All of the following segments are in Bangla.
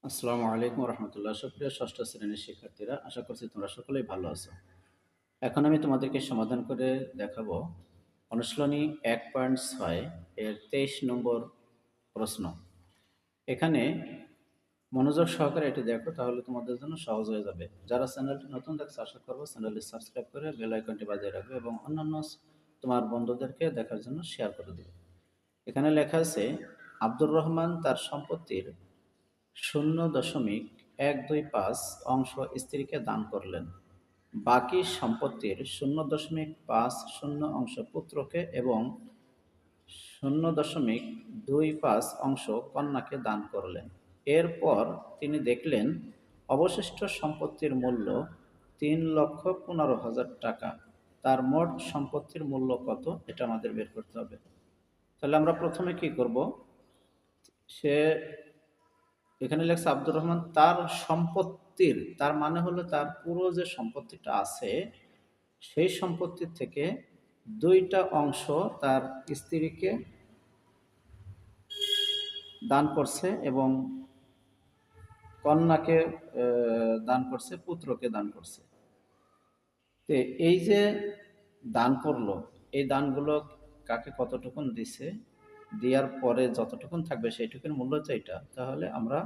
আসসালামু আলাইকুম রহমতুল্লাহ। সুপ্রিয় ষষ্ঠ শ্রেণীর শিক্ষার্থীরা, আশা করছি তোমরা সকলেই ভালো আছো। এখন আমি তোমাদেরকে সমাধান করে দেখাবো অনুশীলনী 1.6 এর 23 নম্বর প্রশ্ন। এখানে মনোযোগ সহকারে এটি দেখো, তাহলে তোমাদের জন্য সহজ হয়ে যাবে। যারা চ্যানেলটি নতুন দেখছো, আশা করবো চ্যানেলটি সাবস্ক্রাইব করে বেল আইকনটি বাজিয়ে রাখবে এবং অন্যান্য তোমার বন্ধুদেরকে দেখার জন্য শেয়ার করে দেবে। এখানে লেখা আছে, আব্দুর রহমান তার সম্পত্তির 0.125 অংশ স্ত্রীকে দান করলেন। বাকি সম্পত্তির 0.50 অংশ পুত্রকে এবং 0.25 অংশ কন্যাকে দান করলেন। এরপর তিনি দেখলেন অবশিষ্ট সম্পত্তির মূল্য 3,15,000 টাকা। তার মোট সম্পত্তির মূল্য কত, এটা আমাদের বের করতে হবে। তাহলে আমরা প্রথমে কি করব, সে এখানে লেখছে আব্দুর রহমান তার সম্পত্তির, তার মানে হলো তার পুরো যে সম্পত্তিটা আছে সেই সম্পত্তির থেকে দুইটা অংশ তার স্ত্রীকে দান করছে এবং কন্যাকে দান করছে, পুত্রকে দান করছে। তো এই যে দান করলো, এই দানগুলো কাকে কতটুকুন দিছে, দেওয়ার পরে যতটুকুন থাকবে সেইটুকুর মূল্য হচ্ছে এটা। তাহলে আমরা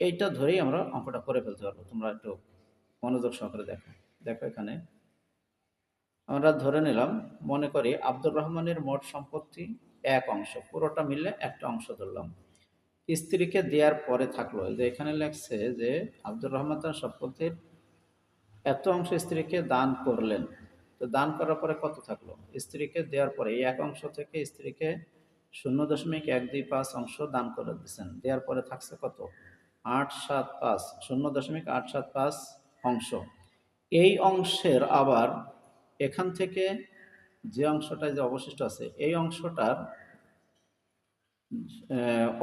এইটা ধরেই আমরা অঙ্কটা করে ফেলতে পারবো। তোমরা একটু মনোযোগ সহকারে দেখো। দেখো এখানে আমরা ধরে নিলাম, মনে করি আব্দুর রহমানের মোট সম্পত্তি এক অংশ, পুরোটা মিললে একটা অংশ ধরলাম। স্ত্রীকে দেওয়ার পরে থাকলো, যে এখানে লেখছে যে আব্দুর রহমান তার সম্পত্তির এত অংশ স্ত্রীকে দান করলেন। তো দান করার পরে কত থাকলো, স্ত্রীকে দেওয়ার পরে এই এক অংশ থেকে স্ত্রীকে 0.125 অংশ দান করে দিচ্ছেন। দেওয়ার পরে থাকছে কত, 875, 0.875 অংশ। এই অংশের আবার এখান থেকে যে অংশটা যে অবশিষ্ট আছে, এই অংশটার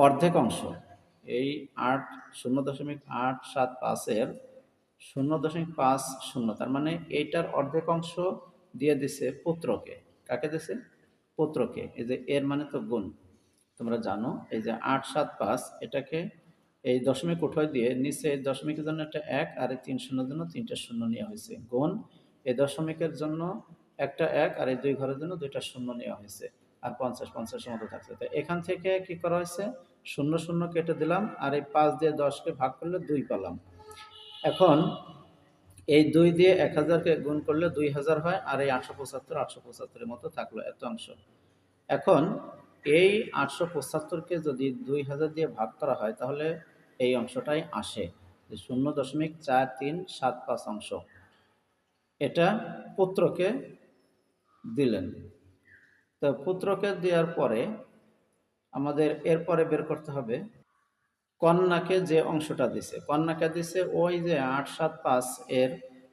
অর্ধেক অংশ, এই 0.875-এর 0.50, তার মানে এইটার অর্ধেক অংশ দিয়ে দিছে পুত্রকে। কাকে দিছে? পুত্রকে। এই যে এর মানে তো গুণ, তোমরা জানো। এই যে 875, এটাকে এই দশমিক উঠায় দিয়ে নিচে এই দশমিকের জন্য একটা 1 আর এই 3 শূন্যের জন্য 3টা শূন্য নেওয়া হয়েছে, গুণ এই দশমিকের জন্য একটা 1 আর এই 2 ঘরের জন্য 2টা শূন্য নেওয়া হয়েছে, আর 50 মতো থাকছে। তো এখান থেকে কি করা হয়েছে, 0 কেটে দিলাম, আর এই 5 দিয়ে 10কে ভাগ করলে 2 পেলাম। এখন এই 2 দিয়ে 1000কে গুণ করলে 2000 হয়, আর এই 875 মতো থাকলো এত অংশ। এখন এই 875কে যদি 2000 দিয়ে ভাগ করা হয়, তাহলে এই অংশটাই আসে, যে 0.4375 অংশ। এটা পুত্রকে দিলেন। তো পুত্রকে দেওয়ার পরে আমাদের এরপরে বের করতে হবে কন্যাকে যে অংশটা দিছে। কন্যাকে দিছে ওই যে 875 এর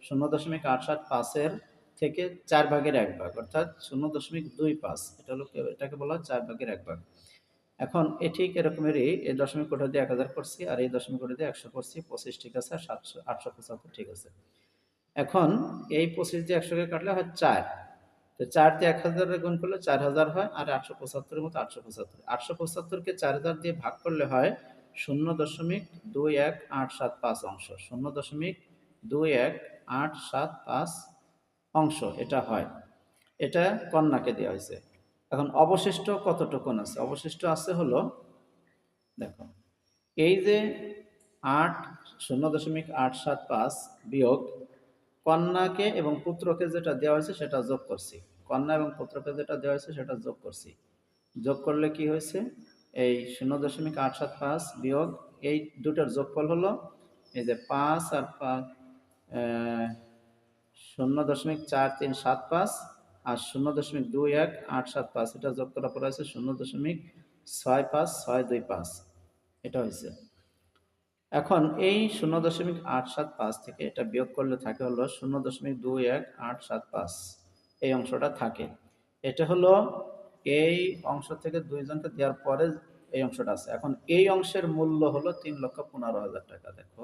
0.875 থেকে 4/1 অর্থাৎ 0.25। এটা হলো, এটাকে বলা হয় 4/1। এখন এ ঠিক এরকমেরই, এই দশমিক কোটা দিয়ে 1000 করছি, আর এই দশমিক কোটা দিয়ে 100 করছি। 25 ঠিক আছে, আর 875 ঠিক আছে। এখন এই 25 দিয়ে 100কে কাটলে হয় 4। তো 4 দিয়ে 1000 গুণ করলে 4000 হয়, আর 875 মতো 875। 875কে 4000 দিয়ে ভাগ করলে হয় 0.21875 অংশ। 0.21875 অংশ এটা হয়। এটা কন্যাকে দেওয়া হয়েছে। এখন অবশিষ্ট কতটুকুন আছে, অবশিষ্ট আছে হলো, দেখো এই যে 0.875 বিয়োগ কন্যাকে এবং পুত্রকে যেটা দেওয়া হয়েছে সেটা যোগ করছি। কন্যা এবং পুত্রকে যেটা দেওয়া হয়েছে সেটা যোগ করছি। যোগ করলে কি হয়েছে, এই 0.875 বিয়োগ এই দুটার যোগফল হলো এই যে 5 আর 5, 0.4375 আর 0.21875, এটা যোগ করার পর আছে 0.65625, এটা হয়েছে। এখন এই 0.875 থেকে এটা বিয়োগ করলে থাকে হলো 0.21875, এই অংশটা থাকে। এটা হলো এই অংশ থেকে দুইজনকে দেওয়ার পরে এই অংশটা আছে। এখন এই অংশের মূল্য হলো 3,15,000 টাকা। দেখো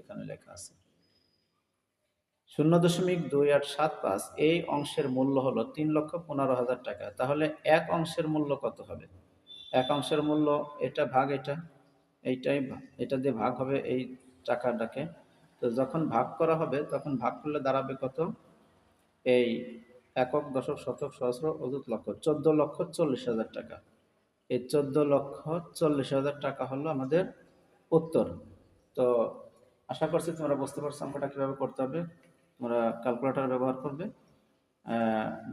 এখানে লেখা আছে 0.2875, এই অংশের মূল্য হলো 3,15,000 টাকা। তাহলে এক অংশের মূল্য কত হবে? এক অংশের মূল্য এটা ভাগ এটা, এটা দিয়ে ভাগ হবে এই টাকাটাকে। তো যখন ভাগ করা হবে তখন ভাগ করলে দাঁড়াবে কত? এই একক, দশক, শতক, সহস্র, অযুত, লক্ষ, 14,40,000 টাকা। এই 14,40,000 টাকা হলো আমাদের উত্তর। তো আশা করছি তোমরা বুঝতে পারছো অঙ্কটা কিভাবে করতে হবে। তোমরা ক্যালকুলেটর ব্যবহার করবে।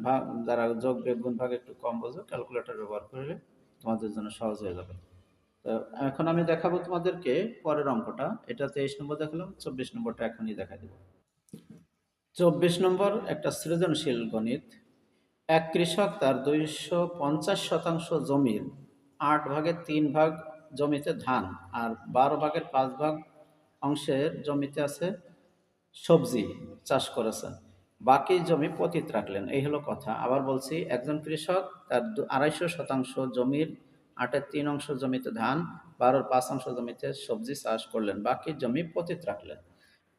ভাগ, যারা যোগ বিয়োগ গুণ ভাগ একটু কম বোঝো, ক্যালকুলেটর ব্যবহার করলে তোমাদের জন্য সহজ হয়ে যাবে। তো এখন আমি দেখাবো তোমাদেরকে পরের অঙ্কটা। এটা 23 নম্বর দেখালাম, 24 নম্বরটা এখনই দেখা দেবো। 24 নম্বর একটা সৃজনশীল গণিত। এক কৃষক তার 250% জমির 8 ভাগের 3 ভাগ জমিতে ধান আর 12 ভাগের 5 ভাগ অংশের জমিতে আছে সবজি চাষ করেছেন। বাকি জমি পতিত রাখলেন। এই হলো কথা। আবার বলছি, একজন কৃষক তার 250% জমির 8-এর 3 অংশ জমিতে ধান, 12-এর 5 অংশ জমিতে সবজি চাষ করলেন, বাকি জমি পতিত রাখলেন।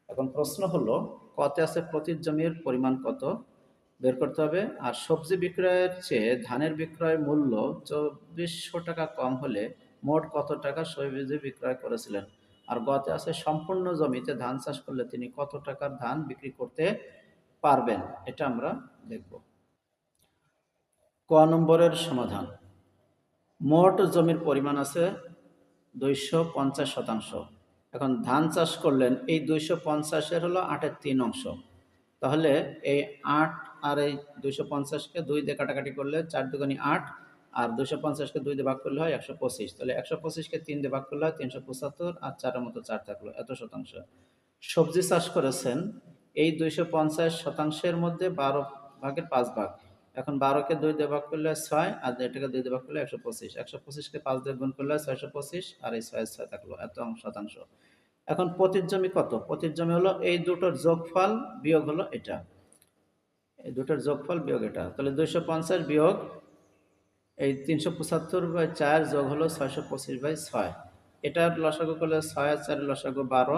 এখন প্রশ্ন হলো, কতে আছে পতিত জমির পরিমাণ কত বের করতে হবে। আর সবজি বিক্রয়ের চেয়ে ধানের বিক্রয় মূল্য 2400 টাকা কম হলে মোট কত টাকা সবজি বিক্রয় করেছিলেন। আর গতে আছে সম্পূর্ণ জমিতে ধান চাষ করলে তিনি কত টাকার ধান বিক্রি করতে পারবেন। এটা আমরা দেখব। ক নম্বরের সমাধান। মোট জমির পরিমাণ আছে 250%। এখন ধান চাষ করলেন এই 250-এর হলো 8-এর 3 অংশ। তাহলে এই 8 আর এই 250-কে 2 দিয়ে কাটাকাটি করলে 4 দুগুণী 8, আর 250-কে 2 দিয়ে ভাগ করলে হয় 125। তাহলে 125-কে 3 দিয়ে ভাগ করলে হয় 375, আর 4-এর মতো 4 থাকলো, এত শতাংশ। সবজি চাষ করেছেন এই 250% মধ্যে 12 ভাগের 5 ভাগ। এখন 12-কে 2 দিয়ে ভাগ করলে 6, আর এটাকে 2 দিয়ে ভাগ করলে 125। 125-কে 5 দিয়ে গুণ করলে 625, আর এই 6 থাকলো, এত শতাংশ। এখন পতিত জমি কত? পতিত জমি হলো এই দুটোর যোগফল বিয়োগ হলো এটা, এই দুটোর যোগফল বিয়োগ এটা। তাহলে 250 বিয়োগ এই 375/4 যোগ হলো 625/6। এটার লসাগু করলে 6 আর 4 লসাগু 12,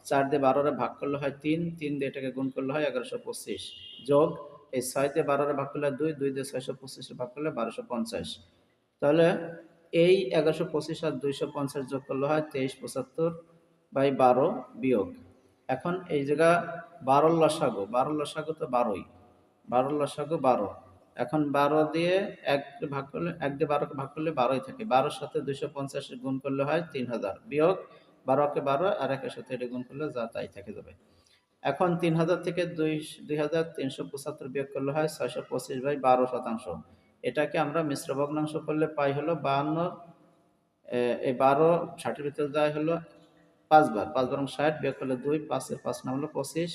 4 দিয়ে 12-রে ভাগ করলে হয় 3, 3 দিয়ে এটাকে গুণ করলে হয় 1125, যোগ এই 6 দিয়ে 12-রে ভাগ করলে 2, 2 দিয়ে 625-এ ভাগ করলে 1250। তাহলে এই 1125 আর 250 যোগ করলে হয় 2375/12 বিয়োগ। এখন এই জায়গা 12 লসাগু, 12 লসাগু তো 12ই, 12 লসাগু 12। এখন 12 দিয়ে 1 ভাগ করলে, 1 দিয়ে 12-কে ভাগ করলে 12ই থাকে। 12-র সাথে 250 গুণ করলে হয় 3000, বিয়োগ 12-কে 12 আর 1-এর সাথে এটা গুণ করলে যা তাই থেকে যাবে। এখন 3000 থেকে 2375 বিয়োগ করলে হয় 625/12%। এটাকে আমরা মিশ্র ভগ্নাংশ করলে পাই হলো 52। এই 12 60-এর ভিতরে যায় হলো 5 বার, 5 বারং 60, বিয়োগ করলে 2, 5-এর 5 নাম হলো 25,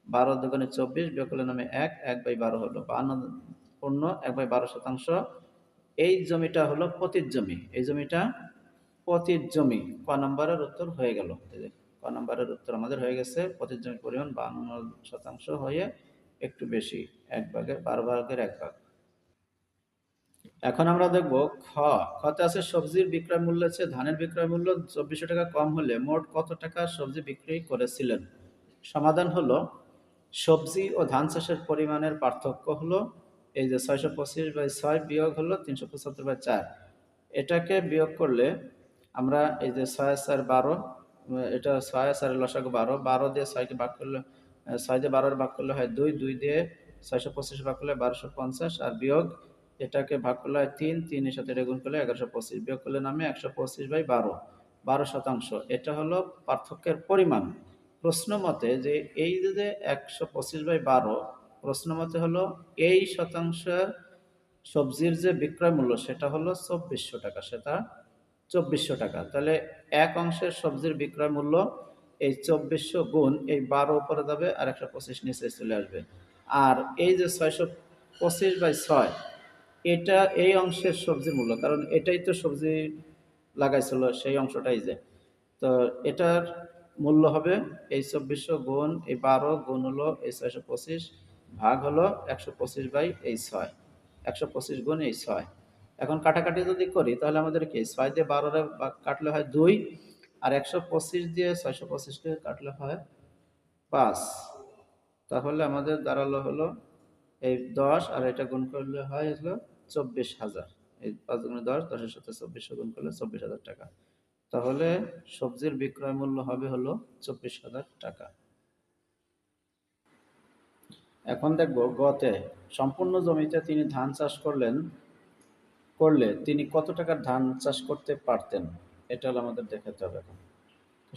12 দুগুণে 24, বিয়োগ করলে নামে 1, 1/12 হলো 52 পূর্ণ 1/12%। এই জমিটা হলো পতিত জমি, এই জমিটা পতিত জমি। ক নম্বরের উত্তর হয়ে গেল। ক নম্বরের উত্তর আমাদের হয়ে গেছে। পতিত জমির পরিমাণ 52% হয়ে একটু বেশি, 1/12 এখন আমরা দেখব খ। খতে আছে সবজির বিক্রয় মূল্যের চেয়ে ধানের বিক্রয় মূল্য 2400 টাকা কম হলে মোট কত টাকা সবজি বিক্রি করেছিলেন। সমাধান হলো, সবজি ও ধান চাষের পরিমাণের পার্থক্য হলো এই যে 625/6 বিয়োগ হলো 375/4। এটাকে বিয়োগ করলে আমরা এই যে 6 আর 4 12, এটা 6 আর 4 লসাগু 12, 12 দিয়ে 6-কে ভাগ করলে, 6 দিয়ে 12 ভাগ করলে হয় 2, 2 দিয়ে 625 ভাগ করলে 1250, আর বিয়োগ এটাকে ভাগ করলে হয় 3, 3 এর সাথে এটা গুণ করলে 1125, বিয়োগ করলে নামে 125/12, 12%। এটা হলো পার্থক্যের পরিমাণ। প্রশ্ন মতে যে এই যে 125/12, প্রশ্ন মতে হলো এই শতাংশের সবজির যে বিক্রয় মূল্য সেটা হলো 2400 টাকা, সেটা 2400 টাকা। তাহলে এক অংশের সবজির বিক্রয় মূল্য এই 2400 গুণ এই 12 উপরে যাবে আর 125 নিচে চলে আসবে। আর এই যে 625/6, এটা এই অংশের সবজির মূল্য, কারণ এটাই তো সবজি লাগাইছিল সেই অংশটাই যে। তো এটার মূল্য হবে এই 2400 গুণ এই 12 গুণ হলো এই 625 ভাগ হলো 125/6, 125 গুণ এই 6। এখন কাটাকাটি যদি করি তাহলে আমাদের কি 6 দিয়ে 12-রে কাটলে হয় 2, আর 125 দিয়ে 625-কে কাটলে হয় 5। তাহলে আমাদের দাঁড়ালো হলো এই 10, আর এটা গুণ করলে হয় হলো 24,000। এই 5 গুণে 10, 10-এর সাথে 2400 গুণ করলে 24,000 টাকা। তাহলে সবজির বিক্রয় মূল্য হবে হলো 24,000 টাকা। এখন দেখব গতে, সম্পূর্ণ জমিতে তিনি ধান চাষ করলে তিনি কত টাকার ধান চাষ করতে পারতেন, এটা হলো আমাদের দেখাতে হবে এখন।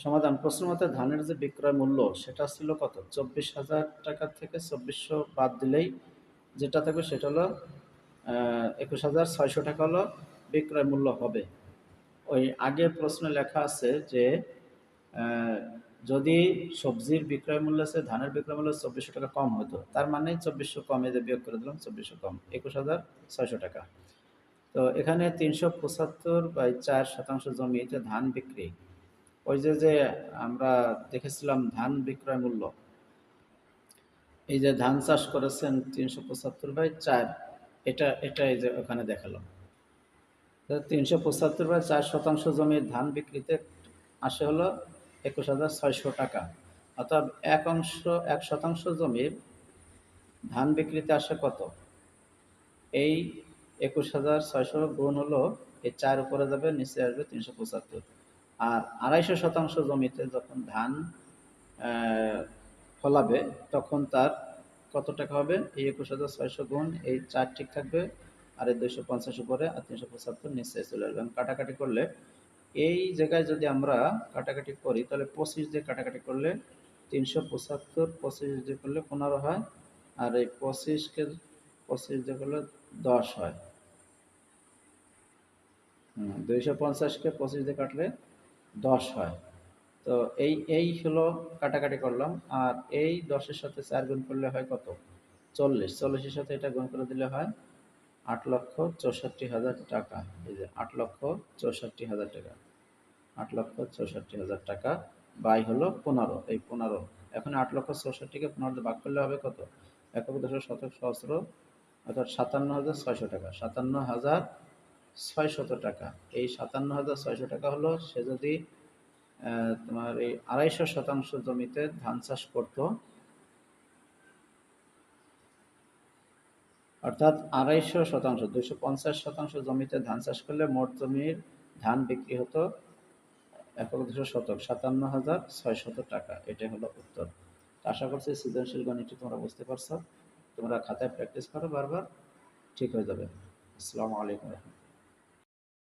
সমাধান, প্রশ্ন মতে ধানের যে বিক্রয় মূল্য সেটা ছিল কত, 24,000 টাকা থেকে 2400 বাদ দিলেই যেটা থাকবে সেটা হলো 21,600 টাকা হলো বিক্রয় মূল্য হবে। ওই আগের প্রশ্নে লেখা আছে যে আহ, যদি সবজির বিক্রয় মূল্য আছে ধানের বিক্রয় মূল্য 2400 টাকা কম হতো, তার মানে 2400 কমে যে বিয়োগ করে দিলাম, 2400 কম 21,600 টাকা। তো এখানে 375/4 শতাংশ জমিতে ধান বিক্রি, ওই যে আমরা দেখেছিলাম ধান বিক্রয় মূল্য, এই যে ধান চাষ করেছেন 375/4, এটা এটা এই যে ওখানে দেখালাম। 375/4 শতাংশ জমির ধান বিক্রিতে আসে হলো 21,600 টাকা। অর্থাৎ 1 শতাংশ জমির ধান বিক্রিতে আসে কত, এই 21,600 গুণ হলো এই 4 উপরে যাবে, নিচে আসবে 375। আর 250 শতাংশ জমিতে যখন ধান ফলাবে তখন তার কত টাকা হবে, এই 21,600 গুণ এই 4 ঠিক থাকবে, আর এই 250 উপরে আর 375 নিচে চলে আসবে। কাটাকাটি করলে এই জায়গায় যদি আমরা কাটাকাটি করি তাহলে 25 দিয়ে কাটাকাটি করলে 375, 25 দিয়ে করলে 15 হয়, আর এই 25 দিয়ে করলে 10 হয়। 250-কে 25 দিয়ে কাটলে 10 হয়। তো এই হলো কাটাকাটি করলাম। আর এই 10-এর সাথে 4 গুণ করলে হয় কত, 40, 40-এর সাথে এটা গুণ করে দিলে হয় 8,64,000 টাকা। এই যে 8,64,000 টাকা, 8,64,000 টাকা বাই হলো 15, এই 15। এখন 8,64,000-কে 15 দিয়ে ভাগ করলে হবে কত, একক, দশক, শতক, সহস্র, অর্থাৎ 57,600 টাকা, 57,600 টাকা। এই 57,600 টাকা হলো সে যদি তোমার এই 250 শতাংশ জমিতে ধান চাষ করতো, অর্থাৎ 250 শতাংশ, 250 শতাংশ জমিতে ধান চাষ করলে মোট জমির ধান বিক্রি হতো একক, দশক, শতক 57,600 টাকা। এটাই হলো উত্তর। আশা করছি সৃজনশীল গণিতটি তোমরা বুঝতে পারছো। তোমরা খাতায় প্র্যাকটিস করো বারবার, ঠিক হয়ে যাবে। আসসালামু আলাইকুম।